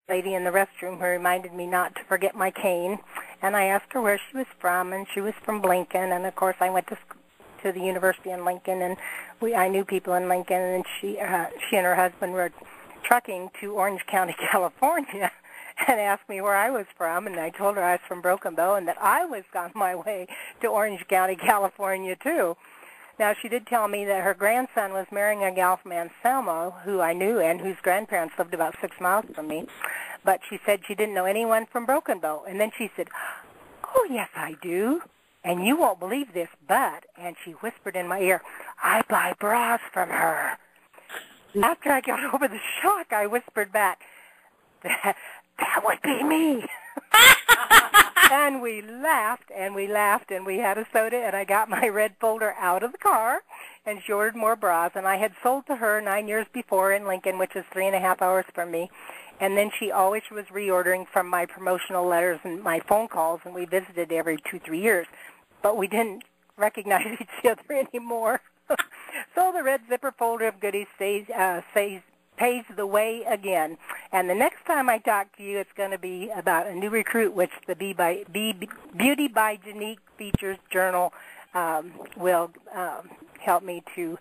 lady in the restroom who reminded me not to forget my cane, and I asked her where she was from, and she was from Lincoln, and of course I went to the university in Lincoln, and I knew people in Lincoln, and she and her husband were trucking to Orange County, California, and asked me where I was from, and I told her I was from Broken Bow and that I was on my way to Orange County, California, too. Now, she did tell me that her grandson was marrying a gal from Anselmo, who I knew and whose grandparents lived about 6 miles from me, but she said she didn't know anyone from Broken Bow. And then she said, "Oh, yes, I do. And you won't believe this, but," and she whispered in my ear, "I buy bras from her." After I got over the shock, I whispered back, that would be me. And we laughed, and we laughed, and we had a soda, and I got my red folder out of the car, and she ordered more bras. And I had sold to her 9 years before in Lincoln, which is 3.5 hours from me. And then she always was reordering from my promotional letters and my phone calls, and we visited every 2-3 years. But we didn't recognize each other anymore. So the red zipper folder of goodies pays the way again. And the next time I talk to you, it's going to be about a new recruit, which the Beauty by Jeunique Features journal will help me to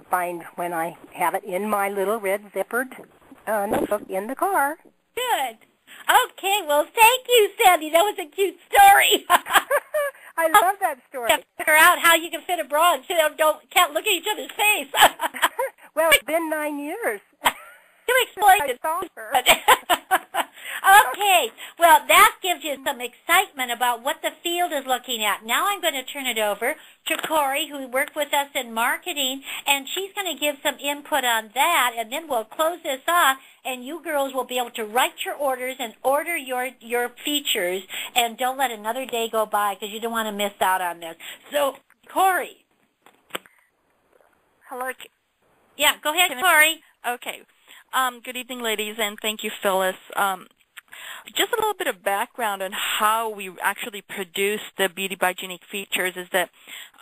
find when I have it in my little red zippered notebook in the car. Good. Okay, well, thank you, Sandy. That was a cute story. I love that story. Figure out how you can fit a bra and can't look at each other's face. Well, it's been 9 years. You explained it. Okay, well, that gives you some excitement about what the field is looking at. Now I'm going to turn it over to Corey, who worked with us in marketing, and she's going to give some input on that, and then we'll close this off, and you girls will be able to write your orders and order your features, and don't let another day go by because you don't want to miss out on this. So, Corey. Hello. Yeah, go ahead, Corey. Okay. Good evening, ladies, and thank you, Phyllis. Just a little bit of background on how we actually produced the Beauty by Jeunique Features is that,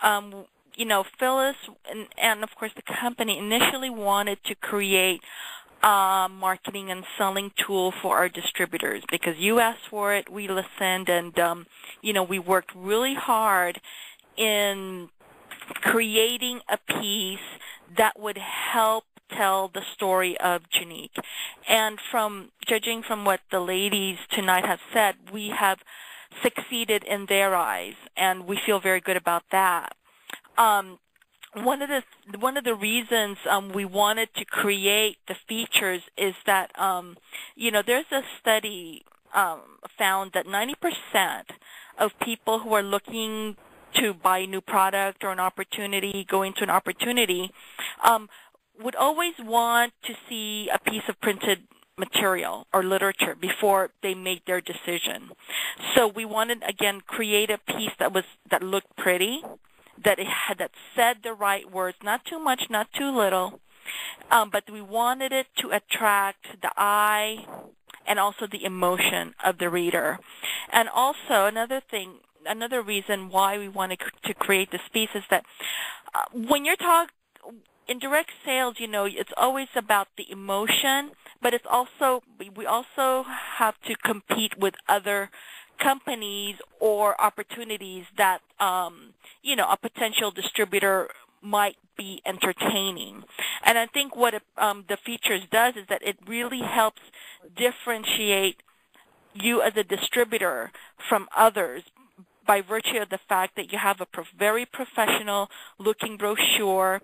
Phyllis and, of course, the company initially wanted to create a marketing and selling tool for our distributors because you asked for it, we listened, and, we worked really hard in creating a piece that would help tell the story of Jeunique. And from judging from what the ladies tonight have said, we have succeeded in their eyes, and we feel very good about that. One of the reasons we wanted to create the features is that there's a study found that 90% of people who are looking to buy a new product or an opportunity, go into an opportunity, would always want to see a piece of printed material or literature before they made their decision. So we wanted, again, create a piece that looked pretty, that said the right words, not too much, not too little, but we wanted it to attract the eye and also the emotion of the reader. And also another reason why we wanted to create this piece is that when you're in direct sales, it's always about the emotion, but it's also, we also have to compete with other companies or opportunities that, a potential distributor might be entertaining. And I think what the features does is that it really helps differentiate you as a distributor from others by virtue of the fact that you have a very professional looking brochure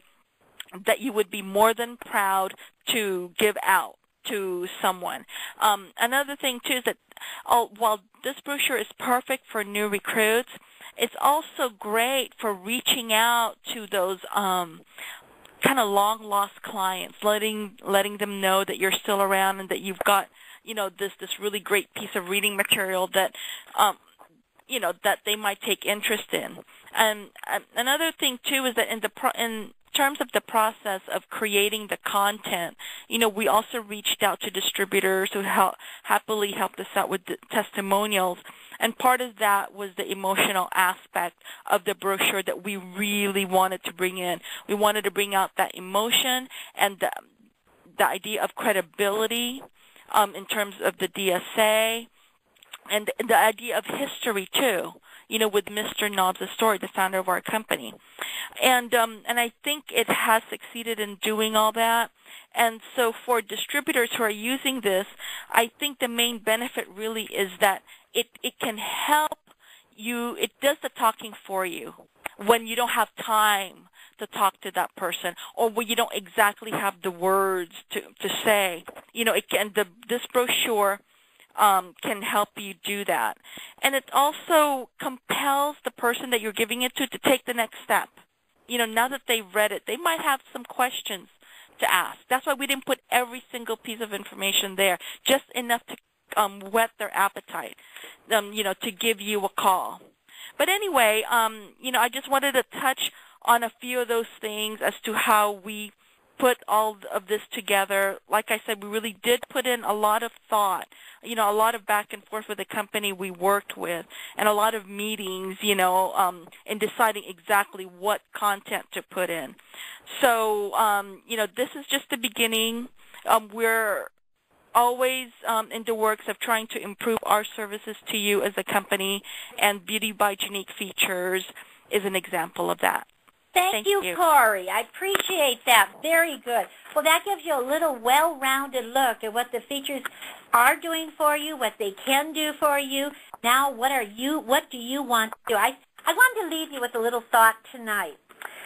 that you would be more than proud to give out to someone. Another thing, too, is that while this brochure is perfect for new recruits, it's also great for reaching out to those kind of long-lost clients, letting them know that you're still around and that you've got, this really great piece of reading material that, that they might take interest in. And another thing, too, is that in terms of the process of creating the content, we also reached out to distributors who happily helped us out with the testimonials, and part of that was the emotional aspect of the brochure that we really wanted to bring in. We wanted to bring out that emotion and the idea of credibility in terms of the DSA, and the idea of history too, with Mr. Knobs' story, the founder of our company. And I think it has succeeded in doing all that. And so for distributors who are using this, I think the main benefit really is that it can help you. It does the talking for you when you don't have time to talk to that person, or when you don't exactly have the words to say. It can, this brochure can help you do that. And it also compels the person that you're giving it to take the next step. Now that they've read it, they might have some questions to ask. That's why we didn't put every single piece of information there, just enough to whet their appetite, to give you a call. But anyway, I just wanted to touch on a few of those things as to how we put all of this together. Like I said, we really did put in a lot of thought, a lot of back and forth with the company we worked with, and a lot of meetings, in deciding exactly what content to put in. So, this is just the beginning. We're always in the works of trying to improve our services to you as a company, and Beauty by Jeunique Features is an example of that. Thank you, Corey. I appreciate that. Very good. Well, that gives you a little well-rounded look at what the features are doing for you, what they can do for you. Now, what do you want to do? I wanted to leave you with a little thought tonight.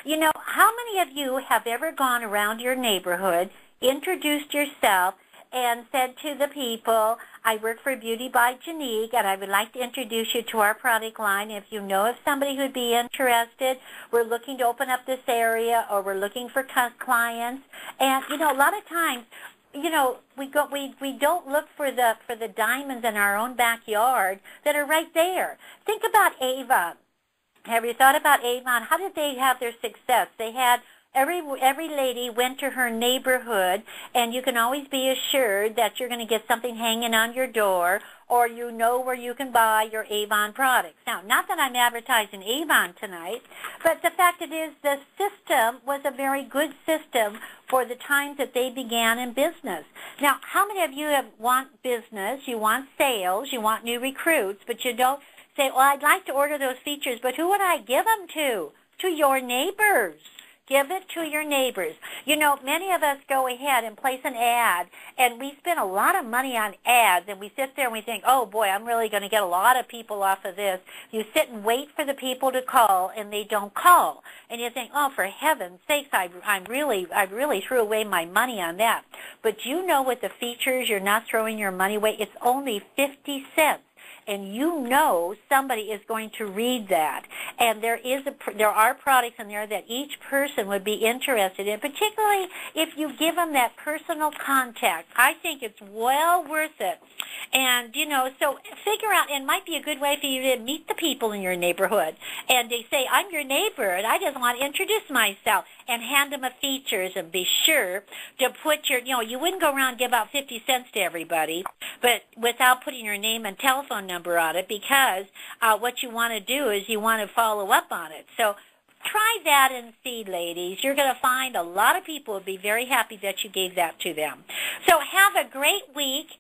How many of you have ever gone around your neighborhood, introduced yourself, and said to the people, I work for Beauty by Jeunique, and I would like to introduce you to our product line. If you know of somebody who'd be interested, we're looking to open up this area, or we're looking for clients. And, a lot of times, we don't look for the diamonds in our own backyard that are right there. Think about Avon. Have you thought about Avon? How did they have their success? They had every lady went to her neighborhood, and you can always be assured that you're going to get something hanging on your door, or you know where you can buy your Avon products. Now, not that I'm advertising Avon tonight, but the fact is the system was a very good system for the times that they began in business. Now, how many of you want business, you want sales, you want new recruits, but you don't say, well, I'd like to order those features, but who would I give them to? To your neighbors. Give it to your neighbors. Many of us go ahead and place an ad, and we spend a lot of money on ads, and we sit there and we think, oh, boy, I'm really going to get a lot of people off of this. You sit and wait for the people to call, and they don't call. And you think, oh, for heaven's sakes, I really threw away my money on that. But with the features, you're not throwing your money away. It's only 50 cents. And somebody is going to read that. And there are products in there that each person would be interested in, particularly if you give them that personal contact. I think it's well worth it. And, so figure out, and it might be a good way for you to meet the people in your neighborhood. And they say, I'm your neighbor, and I just want to introduce myself, and hand them a features, and be sure to put your, you wouldn't go around and give out 50 cents to everybody, but without putting your name and telephone number on it, because what you want to do is you want to follow up on it. So try that and see, ladies. You're going to find a lot of people would be very happy that you gave that to them. So have a great week.